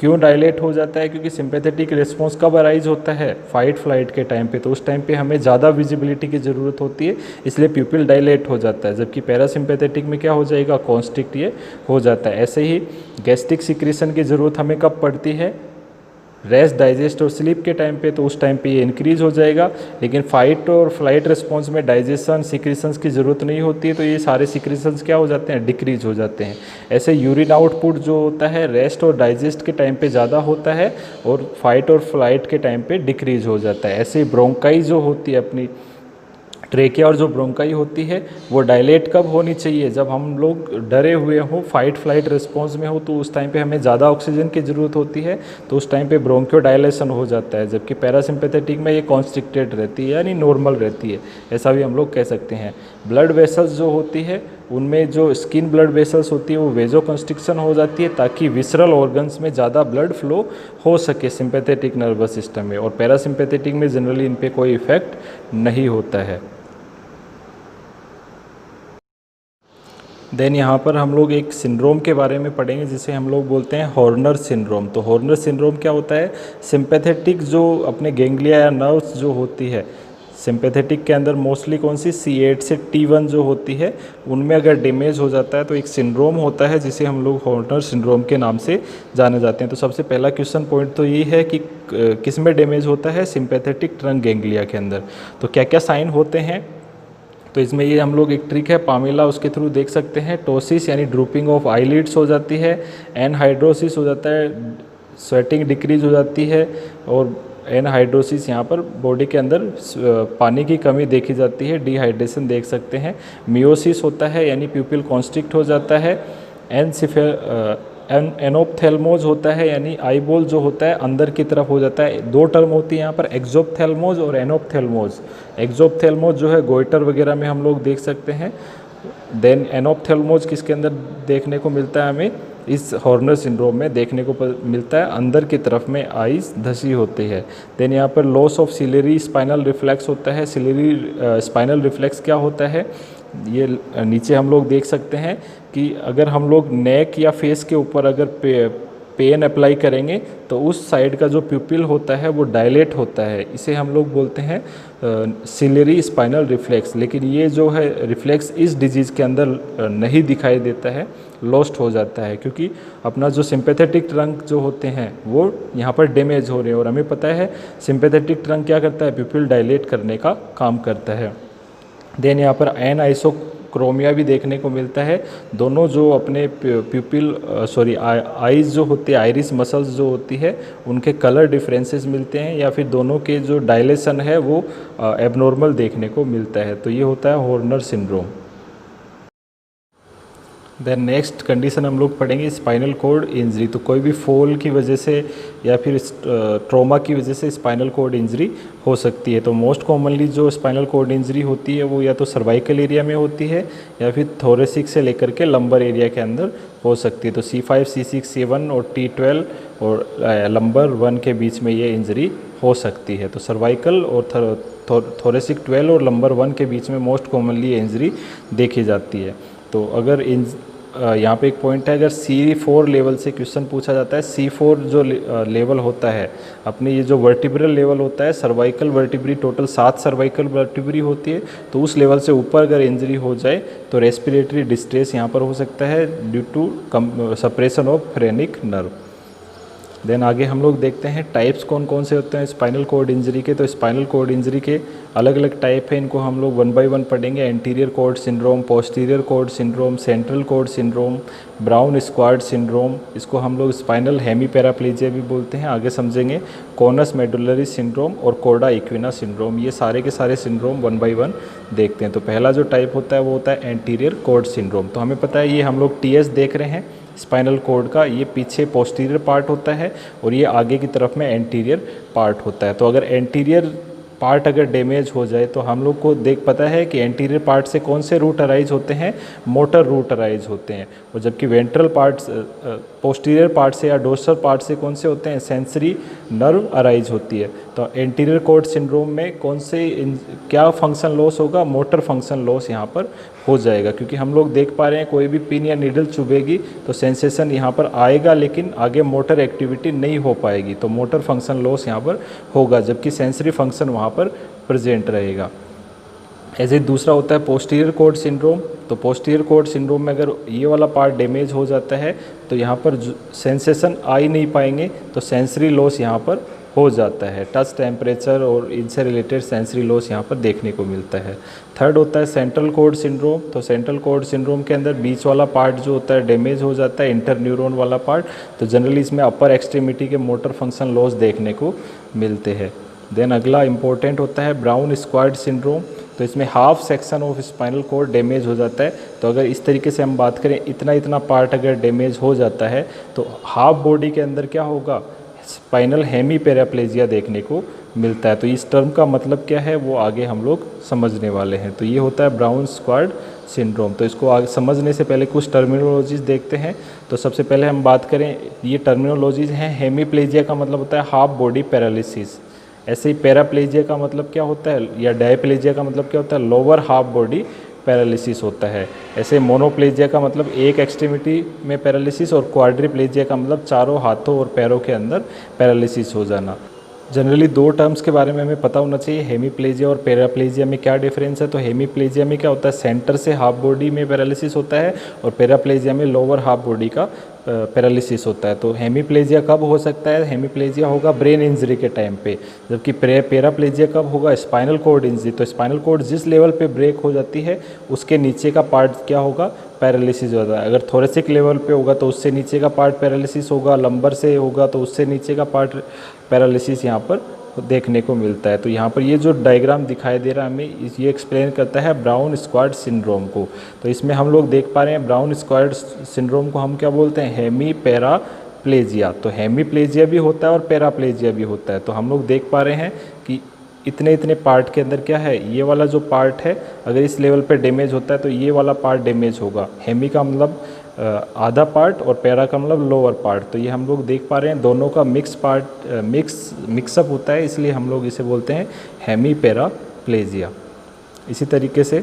क्यों डायलेट हो जाता है, क्योंकि सिंपैथेटिक रिस्पॉन्स कब अराइज होता है, फाइट फ्लाइट के टाइम पे, तो उस टाइम पे हमें ज़्यादा विजिबिलिटी की ज़रूरत होती है, इसलिए प्यूपिल डायलेट हो जाता है। जबकि पैरासिम्पैथेटिक में क्या हो जाएगा, कॉन्स्ट्रिक्ट ये हो जाता है। ऐसे ही गैस्ट्रिक सिक्रीशन की ज़रूरत हमें कब पड़ती है, रेस्ट, डाइजेस्ट और स्लीप के टाइम पे, तो उस टाइम पे ये इंक्रीज हो जाएगा। लेकिन फाइट और फ्लाइट रिस्पॉन्स में डाइजेशन सिक्रीशंस की ज़रूरत नहीं होती है, तो ये सारे सिक्रीशंस क्या हो जाते हैं, डिक्रीज हो जाते हैं। ऐसे यूरिन आउटपुट जो होता है रेस्ट और डाइजेस्ट के टाइम पे ज़्यादा होता है, और फाइट और फ्लाइट के टाइम पे डिक्रीज हो जाता है। ऐसे ब्रोंकाई जो होती है, अपनी ट्रेकिया और जो ब्रोंकाई होती है वो डायलेट कब होनी चाहिए, जब हम लोग डरे हुए हों, फाइट फ्लाइट रिस्पॉन्स में हो, तो उस टाइम पे हमें ज़्यादा ऑक्सीजन की ज़रूरत होती है, तो उस टाइम पे ब्रोंकियो डायलेशन हो जाता है। जबकि पैरासिम्पैथेटिक में ये कॉन्स्ट्रिक्टेड रहती है, यानी नॉर्मल रहती है, ऐसा भी हम लोग कह सकते हैं। ब्लड वेसल्स जो होती है उनमें जो स्किन ब्लड वेसल्स होती है वो वेजो कंस्ट्रिक्शन हो जाती है, ताकि विसरल ऑर्गन्स में ज़्यादा ब्लड फ्लो हो सके सिंपैथेटिक नर्वस सिस्टम में। और पैरासिम्पैथेटिक में जनरली इन पर कोई इफेक्ट नहीं होता है। देन यहाँ पर हम लोग एक सिंड्रोम के बारे में पढ़ेंगे जिसे हम लोग बोलते हैं हॉर्नर सिंड्रोम। तो हॉर्नर सिंड्रोम क्या होता है, सिंपैथेटिक जो अपने गेंगलिया या नर्व्स जो होती है सिंपैथेटिक के अंदर मोस्टली कौन सी C8 से T1 जो होती है उनमें अगर डैमेज हो जाता है तो एक सिंड्रोम होता है जिसे हम लोग हॉर्नर सिंड्रोम के नाम से जाने जाते हैं। तो सबसे पहला क्वेश्चन पॉइंट तो ये है कि किस में डैमेज होता है, सिंपैथेटिक ट्रंक गेंगलिया के अंदर। तो क्या क्या साइन होते हैं, तो इसमें ये हम लोग एक ट्रिक है पामेला, उसके थ्रू देख सकते हैं। टोसिस यानी ड्रूपिंग ऑफ आईलिड्स हो जाती है, एनहाइड्रोसिस हो जाता है, स्वेटिंग डिक्रीज हो जाती है, और एनहाइड्रोसिस यहाँ पर बॉडी के अंदर पानी की कमी देखी जाती है, डिहाइड्रेशन देख सकते हैं। मियोसिस होता है यानी प्यूपिल कॉन्स्ट्रिक्ट हो जाता है। एनोप्थेल्मोज होता है, यानी आई बॉल जो होता है अंदर की तरफ हो जाता है। दो टर्म होती है यहाँ पर, एक्सोप्थेल्मोज और एनोप्थेल्मोज। एक्सोप्थेल्मोज जो है गोइटर वगैरह में हम लोग देख सकते हैं। देन एनोप्थेल्मोज किसके अंदर देखने को मिलता है, हमें इस हॉर्नर सिंड्रोम में देखने को मिलता है, अंदर की तरफ में आईज धसी होती है। देन यहाँ पर loss of ciliary spinal reflex होता है। सिलेरी स्पाइनल रिफ्लेक्स क्या होता है, ये नीचे हम लोग देख सकते हैं कि अगर हम लोग नेक या फेस के ऊपर अगर पेन अप्लाई करेंगे तो उस साइड का जो प्यूपिल होता है वो डायलेट होता है, इसे हम लोग बोलते हैं सिलेरी स्पाइनल रिफ्लेक्स। लेकिन ये जो है रिफ्लेक्स इस डिजीज़ के अंदर नहीं दिखाई देता है, लॉस्ट हो जाता है, क्योंकि अपना जो सिंपैथेटिक ट्रंक जो होते हैं वो यहाँ पर डैमेज हो रहे हैं। और हमें पता है सिंपैथेटिक ट्रंक क्या करता है, प्यूपिल डायलेट करने का काम करता है। देन यहाँ पर एन आइसोक्रोमिया भी देखने को मिलता है। दोनों जो अपने प्यूपिल आइज़ जो होती है, आइरिस मसल्स जो होती है, उनके कलर डिफरेंसेस मिलते हैं, या फिर दोनों के जो डायलेशन है वो एबनॉर्मल देखने को मिलता है। तो ये होता है Horner syndrome. Then next condition हम लोग पढ़ेंगे स्पाइनल कॉर्ड इंजरी। तो कोई भी फॉल की वजह से या फिर ट्रॉमा की वजह से स्पाइनल कॉर्ड इंजरी हो सकती है। तो मोस्ट कॉमनली जो स्पाइनल कॉर्ड इंजरी होती है वो या तो सर्वाइकल एरिया में होती है या फिर थोरेसिक से लेकर के लंबर एरिया के अंदर हो सकती है। तो C5, C6, C1 और T12 और लंबर 1 के बीच में ये इंजरी हो सकती है। तो सर्वाइकल और थोरेसिक 12 और लंबर 1 के बीच में मोस्ट कॉमनली ये इंजरी देखी जाती है। तो अगर यहाँ पे एक पॉइंट है, अगर C4 लेवल से क्वेश्चन पूछा जाता है, C4 जो लेवल होता है अपने, ये जो वर्टिब्रल लेवल होता है, cervical vertebrae, total 7 cervical vertebrae होती है, तो उस लेवल से ऊपर अगर इंजरी हो जाए तो रेस्पिरेटरी डिस्ट्रेस यहाँ पर हो सकता है due to suppression of phrenic nerve. Then आगे हम लोग देखते हैं टाइप्स कौन कौन से होते हैं स्पाइनल कॉर्ड इंजरी के। तो स्पाइनल कॉर्ड इंजरी के अलग अलग टाइप हैं, इनको हम लोग 1 बाय 1 पढ़ेंगे। Anterior cord syndrome, posterior cord syndrome, central cord syndrome, Brown Sequard syndrome, इसको हम लोग स्पाइनल हेमीपैराप्लेजिया भी बोलते हैं, आगे समझेंगे। कॉनस मेडुलरी सिंड्रोम और कोडा इक्विना सिंड्रोम, ये सारे के सारे सिंड्रोम 1 बाय 1 देखते हैं। तो पहला जो टाइप होता है वो होता है एंटीरियर कॉर्ड सिंड्रोम। तो हमें पता है ये हम लोग TS देख रहे हैं स्पाइनल कॉर्ड का, ये पीछे पोस्टीरियर पार्ट होता है और ये आगे की तरफ में एंटीरियर पार्ट होता है। तो अगर एंटीरियर पार्ट अगर डैमेज हो जाए तो हम लोग को पता है कि एंटीरियर पार्ट से कौन से रूट अराइज होते हैं, मोटर रूट अराइज होते हैं, और जबकि वेंट्रल पार्ट पोस्टीरियर पार्ट से या डोर्सल पार्ट से कौन से होते हैं, सेंसरी नर्व अराइज होती है। तो एंटीरियर कॉर्ड सिंड्रोम में कौन से क्या फंक्शन लॉस होगा, मोटर फंक्शन लॉस यहाँ पर हो जाएगा, क्योंकि हम लोग देख पा रहे हैं कोई भी पिन या नीडल चुभेगी तो सेंसेशन यहाँ पर आएगा, लेकिन आगे मोटर एक्टिविटी नहीं हो पाएगी, तो मोटर फंक्शन लॉस यहाँ पर होगा, जबकि सेंसरी फंक्शन वहाँ पर प्रेजेंट रहेगा। ऐसे दूसरा होता है पोस्टीरियर कॉर्ड सिंड्रोम। तो पोस्टीरियर कॉर्ड सिंड्रोम में अगर ये वाला पार्ट डैमेज हो जाता है तो यहाँ पर सेंसेशन आ ही नहीं पाएंगे, तो सेंसरी लॉस यहाँ पर हो जाता है। टच, टेम्परेचर और इनसे रिलेटेड सेंसरी लॉस यहाँ पर देखने को मिलता है। थर्ड होता है सेंट्रल कॉर्ड सिंड्रोम। तो सेंट्रल कॉर्ड सिंड्रोम के अंदर बीच वाला पार्ट जो होता है डैमेज हो जाता है, इंटर न्यूरॉन वाला पार्ट। तो जनरली इसमें अपर एक्सट्रीमिटी के मोटर फंक्शन लॉस देखने को मिलते हैं। देन अगला इंपॉर्टेंट होता है ब्राउन स्क्वाड सिंड्रोम। तो इसमें half section of spinal cord damage हो जाता है। तो अगर इस तरीके से हम बात करें, इतना इतना पार्ट अगर डैमेज हो जाता है तो हाफ बॉडी के अंदर क्या होगा, स्पाइनल हेमीपैराप्लेजिया देखने को मिलता है। तो इस टर्म का मतलब क्या है वो आगे हम लोग समझने वाले हैं। तो ये होता है ब्राउन स्क्वाड सिंड्रोम। तो इसको आगे समझने से पहले कुछ टर्मिनोलॉजीज देखते हैं। तो सबसे पहले हम बात करें, ये टर्मिनोलॉजीज हैं। हेमीप्लेजिया का मतलब होता है हाफ बॉडी पैरालिसिस। ऐसे ही पैराप्लेजिया का मतलब क्या होता है, या डायप्लेजिया का मतलब क्या होता है, लोअर हाफ बॉडी पैरालिसिस होता है। ऐसे मोनोप्लेजिया का मतलब एक एक्सट्रीमिटी में पैरालिसिस, और क्वाड्रिप्लेजिया का मतलब चारों हाथों और पैरों के अंदर पैरालिसिस हो जाना। जनरली दो टर्म्स के बारे में हमें पता होना चाहिए, हेमीप्लेजिया और पैराप्लेजिया में क्या डिफरेंस है। तो हेमीप्लेजिया में क्या होता है, सेंटर से हाफ बॉडी में पैरालिसिस होता है, और पैराप्लेजिया में लोअर हाफ बॉडी का पैरालिसिस होता है। तो हेमीप्लेजिया कब हो सकता है, हेमीप्लेजिया होगा ब्रेन इंजरी के टाइम पे, जबकि पैराप्लेजिया कब होगा, स्पाइनल कॉर्ड इंजरी। तो स्पाइनल कॉर्ड जिस लेवल पे ब्रेक हो जाती है उसके नीचे का पार्ट क्या होगा, पैरालिसिस होता है। अगर थोरेसिक लेवल पे होगा तो उससे नीचे का पार्ट पैरालिसिस होगा, लंबर से होगा तो उससे नीचे का पार्ट पैरालिसिस यहाँ पर देखने को मिलता है। तो यहाँ पर ये जो डायग्राम दिखाई दे रहा है हमें, ये एक्सप्लेन करता है ब्राउन स्क्वाड सिंड्रोम को। तो इसमें हम लोग देख पा रहे हैं ब्राउन स्क्वाड सिंड्रोम को हम क्या बोलते हैं, हेमीपैराप्लेजिया। तो हेमीप्लेजिया भी होता है और पैराप्लेजिया भी होता है। तो हम लोग देख पा रहे हैं कि इतने इतने पार्ट के अंदर क्या है, ये वाला जो पार्ट है अगर इस लेवल पे डैमेज होता है तो ये वाला पार्ट डैमेज होगा। हेमी का मतलब आधा पार्ट और पैरा का मतलब लोअर पार्ट। तो ये हम लोग देख पा रहे हैं दोनों का मिक्सअप होता है, इसलिए हम लोग इसे बोलते हैं हेमीपैराप्लेजिया। इसी तरीके से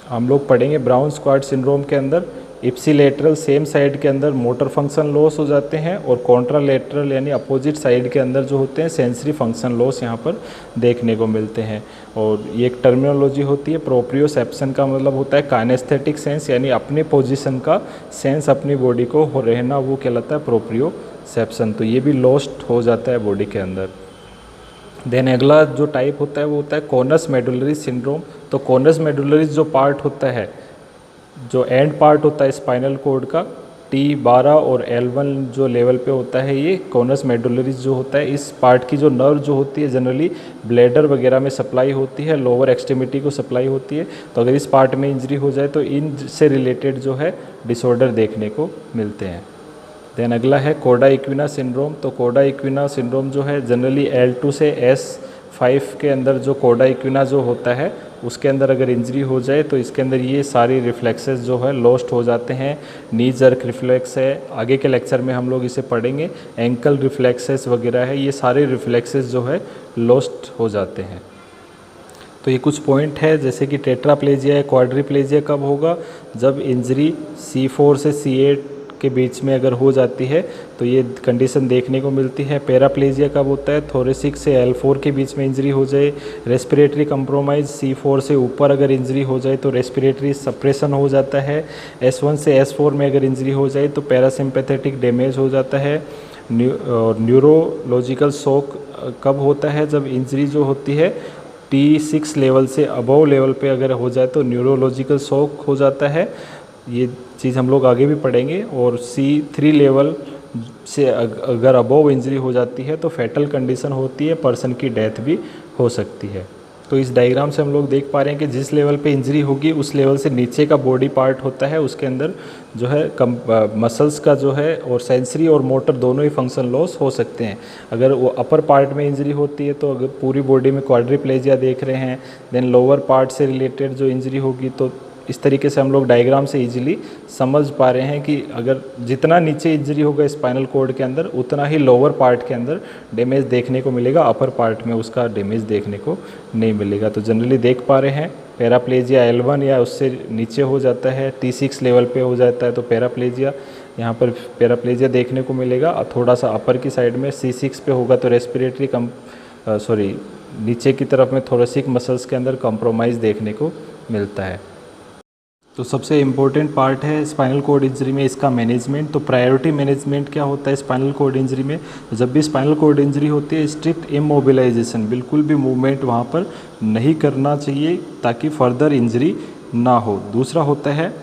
हम लोग पढ़ेंगे ब्राउन स्क्वाड सिंड्रोम के अंदर इप्सिलेटरल सेम साइड के अंदर मोटर फंक्शन लॉस हो जाते हैं और कॉन्ट्रालेटरल यानी अपोजिट साइड के अंदर जो होते हैं सेंसरी फंक्शन लॉस यहाँ पर देखने को मिलते हैं। और ये एक टर्मिनोलॉजी होती है। प्रोप्रियोसेप्शन का मतलब होता है काइनेस्थेटिक सेंस, यानी अपने पोजीशन का सेंस अपनी बॉडी को हो रहना, वो कहलाता है प्रोप्रियोसेप्शन। तो ये भी लॉस्ट हो जाता है बॉडी के अंदर। देन अगला जो टाइप होता है वो होता है कॉनस मेडुलरी सिंड्रोम। तो कॉनस मेडुलरी जो पार्ट होता है, जो एंड पार्ट होता है स्पाइनल कोड का, T12 और L1 जो लेवल पे होता है, ये कॉनस मेडुलरीज जो होता है, इस पार्ट की जो नर्व जो होती है जनरली ब्लैडर वगैरह में सप्लाई होती है, लोअर एक्सट्रीमिटी को सप्लाई होती है। तो अगर इस पार्ट में इंजरी हो जाए तो इन से रिलेटेड जो है डिसऑर्डर देखने को मिलते हैं। देन अगला है कोडा इक्विना सिंड्रोम। तो कोडा इक्विना सिंड्रोम जो है जनरली L2 से S5 के अंदर जो कोडा इक्विना जो होता है उसके अंदर अगर इंजरी हो जाए तो इसके अंदर ये सारी रिफ्लेक्सेस जो है लॉस्ट हो जाते हैं। नी जर्क रिफ्लेक्स है, आगे के लेक्चर में हम लोग इसे पढ़ेंगे। एंकल रिफ्लेक्सेस वगैरह है, ये सारे रिफ्लेक्सेस जो है लॉस्ट हो जाते हैं। तो ये कुछ पॉइंट है जैसे कि टेट्राप्लेजिया या क्वाड्रिप्लेजिया कब होगा, जब इंजरी C4 से C8 के बीच में अगर हो जाती है तो ये कंडीशन देखने को मिलती है। पैराप्लेजिया कब होता है, थोरेसिक से L4 के बीच में इंजरी हो जाए। रेस्पिरेटरी कंप्रोमाइज C4 से ऊपर अगर इंजरी हो जाए तो रेस्पिरेटरी सप्रेशन हो जाता है। S1 से S4 में अगर इंजरी हो जाए तो पैरासिम्पैथेटिक डैमेज हो जाता है। न्यूरोलॉजिकल शॉक कब होता है, जब इंजरी जो होती है T6 लेवल से अबव लेवल पे अगर हो जाए तो न्यूरोलॉजिकल शॉक हो जाता है। ये चीज़ हम लोग आगे भी पढ़ेंगे। और C3 लेवल से अगर अबव इंजरी हो जाती है तो फैटल कंडीशन होती है, पर्सन की डेथ भी हो सकती है। तो इस डायग्राम से हम लोग देख पा रहे हैं कि जिस लेवल पे इंजरी होगी उस लेवल से नीचे का बॉडी पार्ट होता है उसके अंदर जो है मसल्स का जो है और सेंसरी और मोटर दोनों ही फंक्शन लॉस हो सकते हैं। अगर वो अपर पार्ट में इंजरी होती है तो अगर पूरी बॉडी में क्वाड्रिप्लेजिया देख रहे हैं, देन लोअर पार्ट से रिलेटेड जो इंजरी होगी तो इस तरीके से हम लोग डायग्राम से इजीली समझ पा रहे हैं कि अगर जितना नीचे इंजरी होगा स्पाइनल कोड के अंदर उतना ही लोअर पार्ट के अंदर डैमेज देखने को मिलेगा, अपर पार्ट में उसका डैमेज देखने को नहीं मिलेगा। तो जनरली देख पा रहे हैं पैराप्लेजिया L1 या उससे नीचे हो जाता है, T6 लेवल पे हो जाता है तो पैराप्लेजिया, यहाँ पर पैराप्लेजिया देखने को मिलेगा। थोड़ा सा अपर की साइड में C6 पे होगा तो रेस्पिरेटरी नीचे की तरफ में थोरेसिक मसल्स के अंदर कॉम्प्रोमाइज़ देखने को मिलता है। तो सबसे इम्पोर्टेंट पार्ट है स्पाइनल कोड इंजरी में इसका मैनेजमेंट। तो प्रायोरिटी मैनेजमेंट क्या होता है स्पाइनल कोड इंजरी में, जब भी स्पाइनल कोड इंजरी होती है स्ट्रिक्ट इमोबिलाइजेशन, बिल्कुल भी मूवमेंट वहाँ पर नहीं करना चाहिए ताकि फर्दर इंजरी ना हो। दूसरा होता है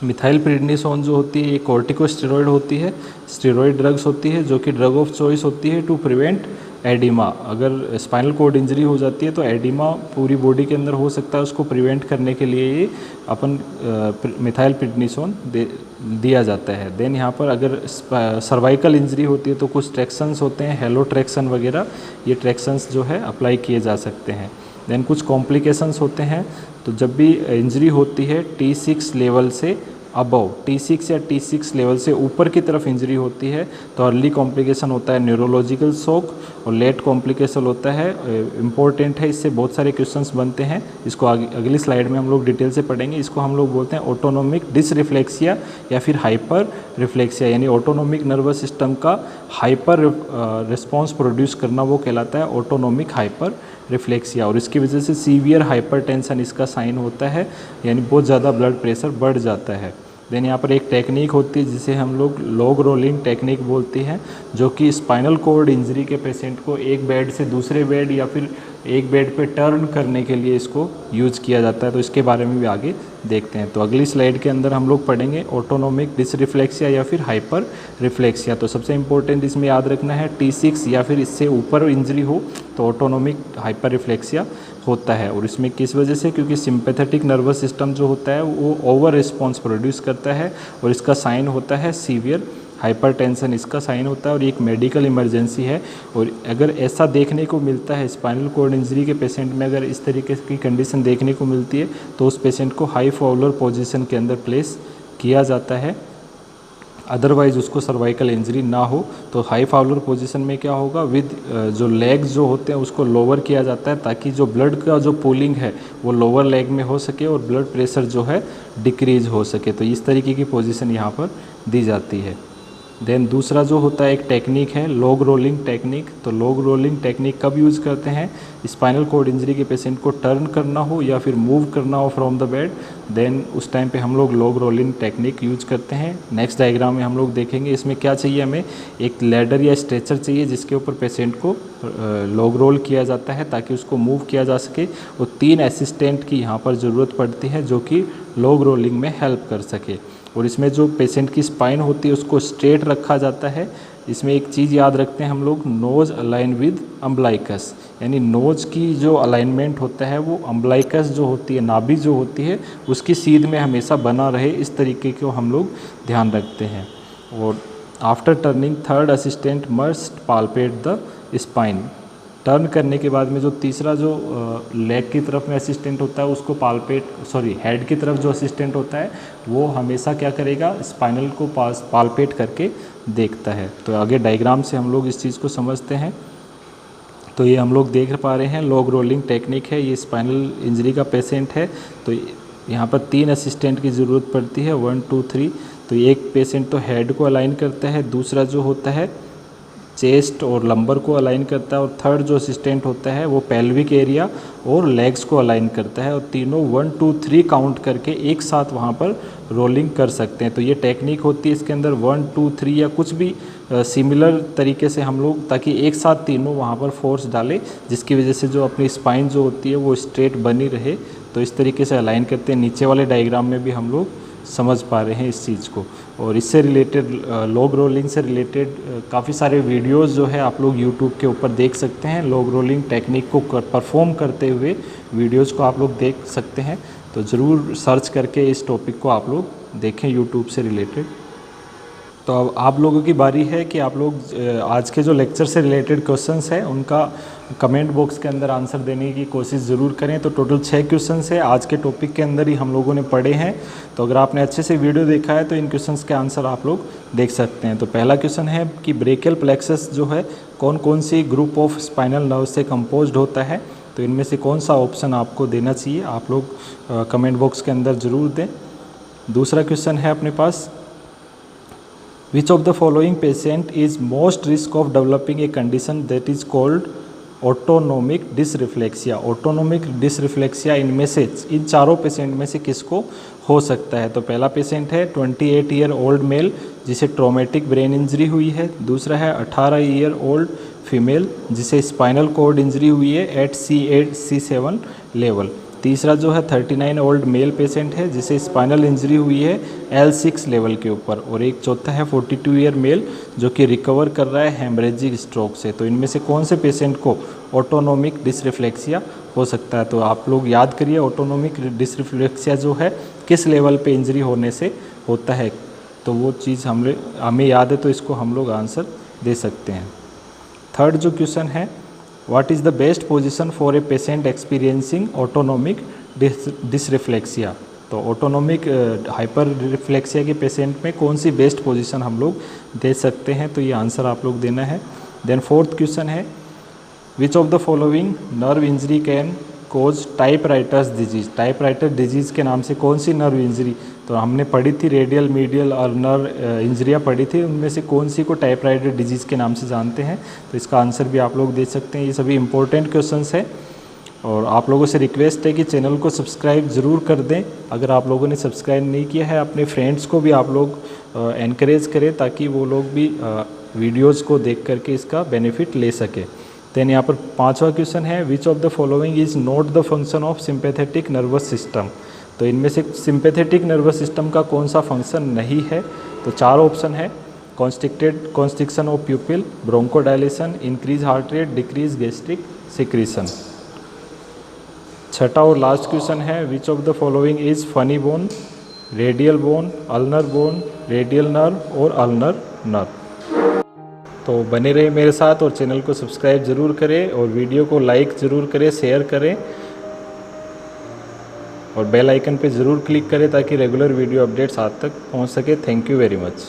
मिथाइल प्रेडनिसोन जो होती है, ये कॉर्टिकोस्टेरॉइड होती है, स्टेरॉइड ड्रग्स होती है जो कि ड्रग ऑफ चॉइस होती है टू प्रिवेंट एडिमा। अगर स्पाइनल कोड इंजरी हो जाती है तो एडिमा पूरी बॉडी के अंदर हो सकता है, उसको प्रिवेंट करने के लिए ये अपन मिथाइल प्रेडनिसोन दिया जाता है। देन यहाँ पर अगर सर्वाइकल इंजरी होती है तो कुछ ट्रैक्शंस होते हैं, हेलो ट्रैक्शन वगैरह, ये ट्रैक्शंस जो है अप्लाई किए जा सकते हैं। देन कुछ कॉम्प्लिकेशंस होते हैं। तो जब भी इंजरी होती है T6 लेवल से अबव, T6 या T6 लेवल से ऊपर की तरफ इंजरी होती है तो अर्ली कॉम्प्लिकेशन होता है न्यूरोलॉजिकल शॉक और लेट कॉम्प्लिकेशन होता है। इम्पोर्टेंट है, इससे बहुत सारे क्वेश्चंस बनते हैं, इसको अगली स्लाइड में हम लोग डिटेल से पढ़ेंगे। इसको हम लोग बोलते हैं ऑटोनोमिक डिसरिफ्लेक्सिया या फिर हाइपर रिफ्लेक्सिया, यानी ऑटोनोमिक नर्वस सिस्टम का हाइपर रिस्पॉन्स प्रोड्यूस करना वो कहलाता है ऑटोनोमिक हाइपर रिफ्लेक्सिया। और इसकी वजह से सीवियर हाइपरटेंशन इसका साइन होता है, यानी बहुत ज़्यादा ब्लड प्रेशर बढ़ जाता है। देन यहाँ पर एक टेक्निक होती है जिसे हम लोग लॉग रोलिंग टेक्निक बोलते हैं, जो कि स्पाइनल कोड इंजरी के पेशेंट को एक बेड से दूसरे बेड या फिर एक बेड पे टर्न करने के लिए इसको यूज़ किया जाता है। तो इसके बारे में भी आगे देखते हैं। तो अगली स्लाइड के अंदर हम लोग पढ़ेंगे ऑटोनोमिक डिसरिफ्लेक्सिया या फिर हाइपर रिफ्लेक्सिया। तो सबसे इंपॉर्टेंट इसमें याद रखना है T6 या फिर इससे ऊपर इंजरी हो तो ऑटोनोमिक हाइपर रिफ्लेक्सिया होता है। और इसमें किस वजह से, क्योंकि सिंपैथेटिक नर्वस सिस्टम जो होता है वो ओवर रिस्पॉन्स प्रोड्यूस करता है और इसका साइन होता है सीवियर हाइपरटेंशन, इसका साइन होता है और ये एक मेडिकल इमरजेंसी है। और अगर ऐसा देखने को मिलता है स्पाइनल कॉर्ड इंजरी के पेशेंट में, अगर इस तरीके की कंडीशन देखने को मिलती है तो उस पेशेंट को हाई फॉलर पोजीशन के अंदर प्लेस किया जाता है। अदरवाइज उसको सर्वाइकल इंजरी ना हो तो हाई फाउलर पोजीशन में क्या होगा, विद जो लेग्स जो होते हैं उसको लोअर किया जाता है ताकि जो ब्लड का जो पुलिंग है वो लोअर लेग में हो सके और ब्लड प्रेशर जो है डिक्रीज हो सके। तो इस तरीके की पोजीशन यहाँ पर दी जाती है। देन दूसरा जो होता है एक टेक्निक है लॉग रोलिंग टेक्निक। तो लॉग रोलिंग टेक्निक कब यूज़ करते हैं, स्पाइनल कॉर्ड इंजरी के पेशेंट को टर्न करना हो या फिर मूव करना हो फ्रॉम द बेड, देन उस टाइम पे हम लोग लॉग रोलिंग टेक्निक यूज करते हैं। नेक्स्ट डायग्राम में हम लोग देखेंगे इसमें क्या चाहिए, हमें एक लैडर या स्ट्रेचर चाहिए जिसके ऊपर पेशेंट को लॉग रोल किया जाता है ताकि उसको मूव किया जा सके। और 3 असिस्टेंट की यहाँ पर ज़रूरत पड़ती है जो कि लॉग रोलिंग में हेल्प कर सके। और इसमें जो पेशेंट की स्पाइन होती है उसको स्ट्रेट रखा जाता है। इसमें एक चीज़ याद रखते हैं हम लोग, नोज अलाइन विद अम्बलाइकस, यानी नोज की जो अलाइनमेंट होता है वो अम्बलाइकस जो होती है, नाभि जो होती है उसकी सीध में हमेशा बना रहे, इस तरीके को हम लोग ध्यान रखते हैं। और after turning third assistant must palpate the spine. Turn करने के बाद में जो तीसरा जो लेग की तरफ में असिस्टेंट होता है उसको हेड की तरफ जो असिस्टेंट होता है वो हमेशा क्या करेगा, स्पाइनल को पाल्पेट करके देखता है। तो आगे डायग्राम से हम लोग इस चीज़ को समझते हैं। तो ये हम लोग देख पा रहे हैं लॉग रोलिंग टेक्निक है, ये स्पाइनल इंजरी का पेशेंट है। तो यहाँ पर 3 असिस्टेंट की ज़रूरत पड़ती है, 1 2 3। तो एक पेशेंट तो हेड को अलाइन करता है, दूसरा जो होता है चेस्ट और लंबर को अलाइन करता है और थर्ड जो असिस्टेंट होता है वो पेल्विक एरिया और लेग्स को अलाइन करता है। और तीनों 1 2 3 काउंट करके एक साथ वहाँ पर रोलिंग कर सकते हैं। तो ये टेक्निक होती है इसके अंदर 1 2 3 या कुछ भी सिमिलर तरीके से हम लोग, ताकि एक साथ तीनों वहाँ पर फोर्स डालें जिसकी वजह से जो अपनी स्पाइन जो होती है वो स्ट्रेट बनी रहे। तो इस तरीके से अलाइन करते हैं। नीचे वाले डायग्राम में भी हम लोग समझ पा रहे हैं इस चीज़ को। और इससे रिलेटेड लॉग रोलिंग से रिलेटेड काफ़ी सारे वीडियोस जो है आप लोग यूट्यूब के ऊपर देख सकते हैं। लॉग रोलिंग टेक्निक को परफॉर्म करते हुए वीडियोस को आप लोग देख सकते हैं। तो ज़रूर सर्च करके इस टॉपिक को आप लोग देखें यूट्यूब से रिलेटेड। तो अब आप लोगों की बारी है कि आप लोग आज के जो लेक्चर से रिलेटेड क्वेश्चंस हैं उनका कमेंट बॉक्स के अंदर आंसर देने की कोशिश ज़रूर करें। तो टोटल 6 क्वेश्चंस है आज के टॉपिक के अंदर ही हम लोगों ने पढ़े हैं। तो अगर आपने अच्छे से वीडियो देखा है तो इन क्वेश्चंस के आंसर आप लोग देख सकते हैं। तो पहला क्वेश्चन है कि ब्रेकियल प्लेक्सस जो है कौन कौन सी ग्रुप ऑफ स्पाइनल नर्व से कंपोज्ड होता है। तो इनमें से कौन सा ऑप्शन आपको देना चाहिए, आप लोग कमेंट बॉक्स के अंदर ज़रूर दें। दूसरा क्वेश्चन है अपने पास, Which of the following patient is most risk of developing a condition that is called autonomic dysreflexia? Autonomic dysreflexia इनमें से इन चारों पेशेंट में से किसको हो सकता है। तो पहला पेशेंट है 28 ईयर ओल्ड मेल जिसे ट्रॉमेटिक ब्रेन इंजरी हुई है। दूसरा है 18 ईयर ओल्ड फीमेल जिसे स्पाइनल कॉर्ड इंजरी हुई है एट C8 C7 लेवल। तीसरा जो है 39 ओल्ड मेल पेशेंट है जिसे स्पाइनल इंजरी हुई है L6 लेवल के ऊपर। और एक चौथा है 42 ईयर मेल जो कि रिकवर कर रहा है हेमरेजिक स्ट्रोक से। तो इनमें से कौन से पेशेंट को ऑटोनोमिक डिसरिफ्लेक्सिया हो सकता है। तो आप लोग याद करिए ऑटोनोमिक डिसरिफ्लेक्सिया जो है किस लेवल पे इंजरी होने से होता है। तो वो चीज़ हमें याद है तो इसको हम लोग आंसर दे सकते हैं। थर्ड जो क्वेश्चन है, What is the best position for a patient experiencing autonomic dysreflexia? तो ऑटोनोमिक हाइपर रिफ्लेक्सिया के पेशेंट में कौन सी बेस्ट पोजीशन हम लोग दे सकते हैं। तो ये आंसर आप लोग देना है। देन फोर्थ क्वेश्चन है, which of the following nerve injury can cause typewriters disease. Typewriter disease के नाम से कौन सी नर्व इंजरी, तो हमने पढ़ी थी रेडियल मीडियल और नर्व इंजरियाँ पढ़ी थी, उनमें से कौन सी को टाइपराइटर डिजीज़ के नाम से जानते हैं। तो इसका आंसर भी आप लोग दे सकते हैं। ये सभी इंपॉर्टेंट क्वेश्चंस हैं और आप लोगों से रिक्वेस्ट है कि चैनल को सब्सक्राइब ज़रूर कर दें। अगर आप लोगों ने सब्सक्राइब नहीं किया है अपने फ्रेंड्स को भी आप लोग एनकरेज करें ताकि वो लोग भी वीडियोज़ को देख करके इसका बेनिफिट ले सकें। देन यहाँ पर पांचवा क्वेश्चन है, which of the following is not the function of sympathetic nervous system. तो इनमें से सिंपैथेटिक नर्वस सिस्टम का कौन सा फंक्शन नहीं है? तो 4 ऑप्शन है, constriction of pupil, bronchodilation, increase heart rate, decrease gastric secretion. छठा और लास्ट क्वेश्चन है, which of the following is funny bone, radial bone, ulnar bone, radial nerve और अल्नर नर्व। तो बने रहे मेरे साथ और चैनल को सब्सक्राइब ज़रूर करें और वीडियो को लाइक ज़रूर करें, शेयर करें और बेल आइकन पे ज़रूर क्लिक करें ताकि रेगुलर वीडियो अपडेट्स आप तक पहुंच सके। Thank you very much.